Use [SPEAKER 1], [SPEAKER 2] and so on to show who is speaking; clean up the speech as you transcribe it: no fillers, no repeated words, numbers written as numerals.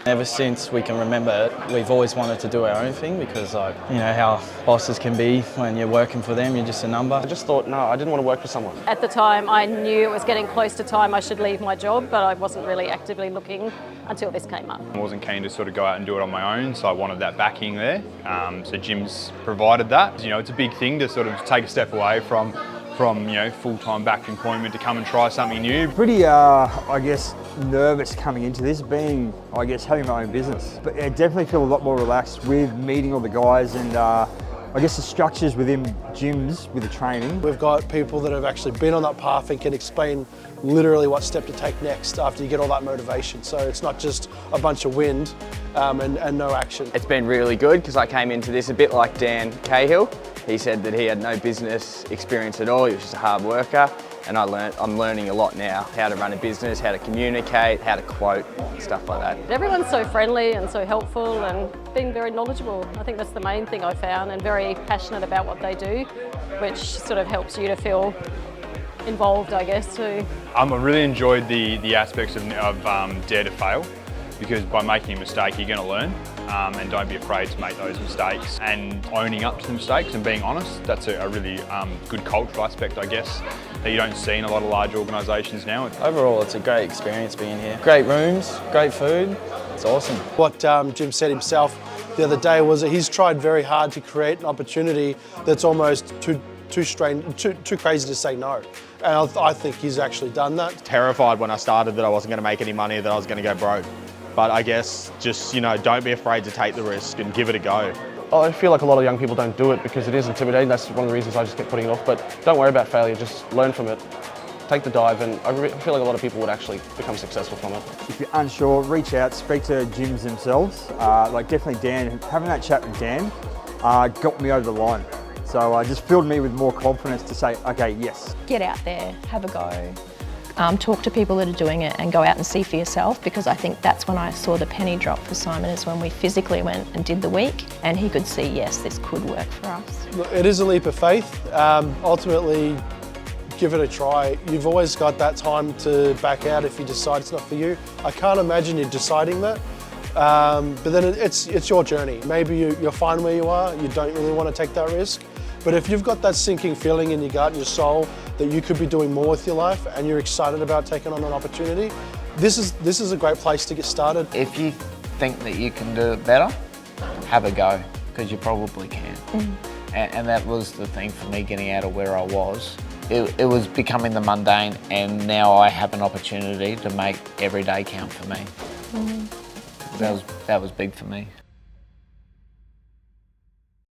[SPEAKER 1] Ever since we can remember, we've always wanted to do our own thing because, you know how bosses can be when you're working for them, you're just a number.
[SPEAKER 2] I just thought, no, I didn't want to work for someone.
[SPEAKER 3] At the time, I knew it was getting close to time I should leave my job, but I wasn't really actively looking until this came up.
[SPEAKER 4] I wasn't keen to sort of go out and do it on my own, so I wanted that backing there. So Jim's provided that. You know, it's a big thing to sort of take a step away from you know, full-time backed employment to come and try something new.
[SPEAKER 5] Pretty, I guess, nervous coming into this, being, I guess, having my own business. But I definitely feel a lot more relaxed with meeting all the guys and I guess the structures within gyms with the training.
[SPEAKER 6] We've got people that have actually been on that path and can explain literally what step to take next after you get all that motivation. So it's not just a bunch of wind and no action.
[SPEAKER 7] It's been really good because I came into this a bit like Dan Cahill. He said that he had no business experience at all, he was just a hard worker. And I'm learning a lot now, how to run a business, how to communicate, how to quote, stuff like that.
[SPEAKER 3] Everyone's so friendly and so helpful and being very knowledgeable. I think that's the main thing I found, and very passionate about what they do, which sort of helps you to feel involved, I guess, too.
[SPEAKER 4] I really enjoyed the aspects of dare to fail, because by making a mistake you're going to learn, and don't be afraid to make those mistakes, and owning up to the mistakes and being honest. That's a really good cultural aspect, I guess, that you don't see in a lot of large organisations now.
[SPEAKER 1] Overall, it's a great experience being here. Great rooms, great food, it's awesome.
[SPEAKER 6] What Jim said himself the other day was that he's tried very hard to create an opportunity that's almost too crazy to say no. And I think he's actually done that.
[SPEAKER 2] Terrified when I started that I wasn't going to make any money, that I was going to go broke. But I guess just, you know, don't be afraid to take the risk and give it a go.
[SPEAKER 8] I feel like a lot of young people don't do it because it is intimidating. That's one of the reasons I just kept putting it off. But don't worry about failure, just learn from it. Take the dive, and I feel like a lot of people would actually become successful from it.
[SPEAKER 5] If you're unsure, reach out, speak to gyms themselves. Like definitely Dan, having that chat with Dan got me over the line. So just filled me with more confidence to say, okay, yes.
[SPEAKER 9] Get out there, have a go. Talk to people that are doing it and go out and see for yourself, because I think that's when I saw the penny drop for Simon, is when we physically went and did the week and he could see, yes, this could work for us.
[SPEAKER 6] It is a leap of faith. Ultimately, give it a try. You've always got that time to back out if you decide it's not for you. I can't imagine you deciding that. But then it's your journey. Maybe you're fine where you are, you don't really want to take that risk. But if you've got that sinking feeling in your gut and your soul that you could be doing more with your life and you're excited about taking on an opportunity, this is a great place to get started.
[SPEAKER 10] If you think that you can do it better, have a go, because you probably can. And that was the thing for me, getting out of where I was. It was becoming the mundane, and now I have an opportunity to make every day count for me. That was big for me.